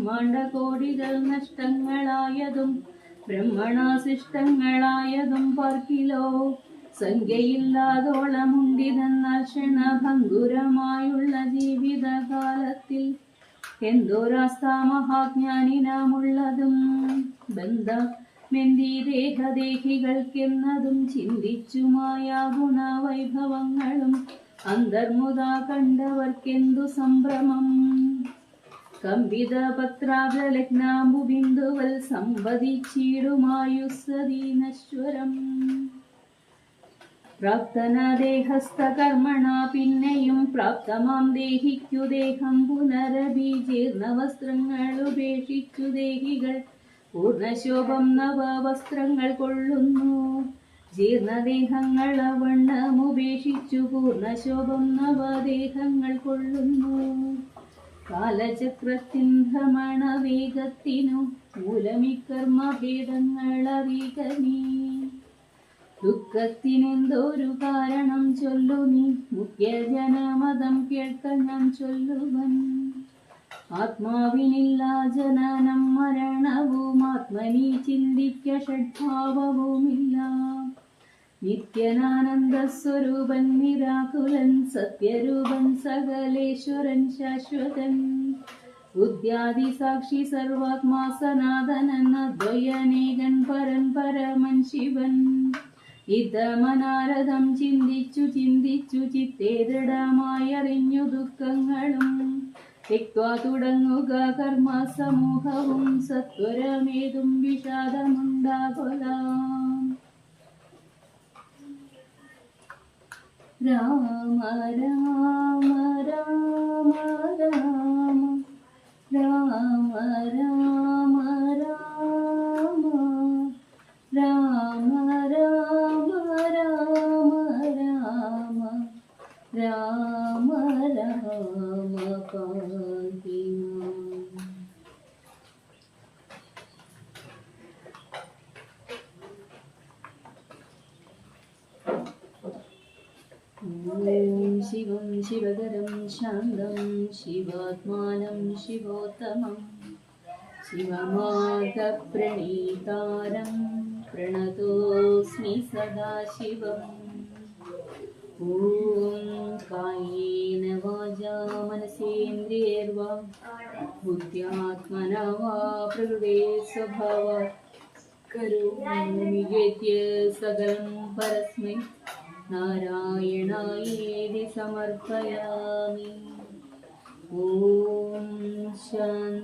ബ്രഹ്മാണ്ട കോടികൾ നഷ്ടങ്ങളായതും ബ്രഹ്മണാശിഷ്ടങ്ങളായതും പാർക്കിലോ സംഖ്യയില്ലാതോളമുണ്ടിതെന്നാൽ ക്ഷണഭംഗുരമായുള്ള ജീവിതകാലത്തിൽ എന്തോരാസ്ഥാ മഹാജ്ഞാനിനാമുള്ളതും ബന്ധമെന്തീ ദേഹദേഹികൾക്കെന്നതും ചിന്തിച്ചുമായ ഗുണവൈഭവങ്ങളും അന്തർമുത കണ്ടവർക്കെന്തു സംഭ്രമം. കമ്പിത പത്രാബ്ജലഗ്നാംബുബിന്ദുവൽ സംവദിച്ചിടുമായുസ്സതി നശ്വരം. പ്രാപ്തനദേഹസ്ഥകർമ്മണ പിന്നെയും പ്രാപ്തമാം ദേഹിക്കു ദേഹം പുനരഭി ജീർണവസ്ത്രങ്ങളുപേക്ഷിച്ചു ദേഹികൾ പൂർണ്ണശോഭം നവവസ്ത്രങ്ങൾ കൊള്ളുന്നു. ജീർണദേഹങ്ങളവണ്ണമുപേക്ഷിച്ചു പൂർണ്ണശോഭം നവദേഹങ്ങൾ കൊള്ളുന്നു. കാലചക്രത്തിൻ ഭ്രമണവേഗത്തിനു മൂലമിക്കർമ്മഭേദങ്ങളറികനീ. ദുഃഖത്തിനെന്തോരു കാരണം ചൊല്ലു നീ, മുഖ്യജനമതം കേൾക്ക ഞാൻ ചൊല്ലുവൻ. ആത്മാവിനില്ല ജനനം മരണവും ആത്മനി ചിന്തിക്ക ഷഡ്ഭാവവുമില്ല. നിത്യനാനന്ദസ്വരൂപൻ നിരാകുലൻ സത്യരൂപൻ സകലേശ്വരൻ ശാശ്വതൻ. ബുദ്ധ്യാദി സാക്ഷി സർവാത്മാ സനാതനൻ അദ്വയനേകൻ പരൻ പരമൻ ശിവൻ. ഇതമനാരദം ചിന്തിച്ചു ചിന്തിച്ചു ചിത്തേ ദൃഢമായറിഞ്ഞു ദുഃഖങ്ങളും തെക്വാ തുടങ്ങുക കർമ്മ സമൂഹവും സത്വരമേതും വിഷാദമുണ്ടാകൊലാം. രാമ രാമ രാമ രാമ രാമ രാമ രാമ രാമ രാമ രാമ രാമ രാമ പാഹി മാം. ഓം ശിവം ശിവകരം ശാന്തം ശിവാത്മാനം ശിവോത്തമം ശിവമാർഗപ്രണീതാരം പ്രണതോസ്മി സദാശിവം. ഓം കായേന വാചാ മനസേന്ദ്രിയൈർവാ ബുദ്ധ്യാത്മനാ വാ പ്രകൃതേ സ്വഭാവാത് കരോമി സകലം പരസ്മൈ നാരായണായേതി സമർപ്പയാമി. ഓം ശാന്തി.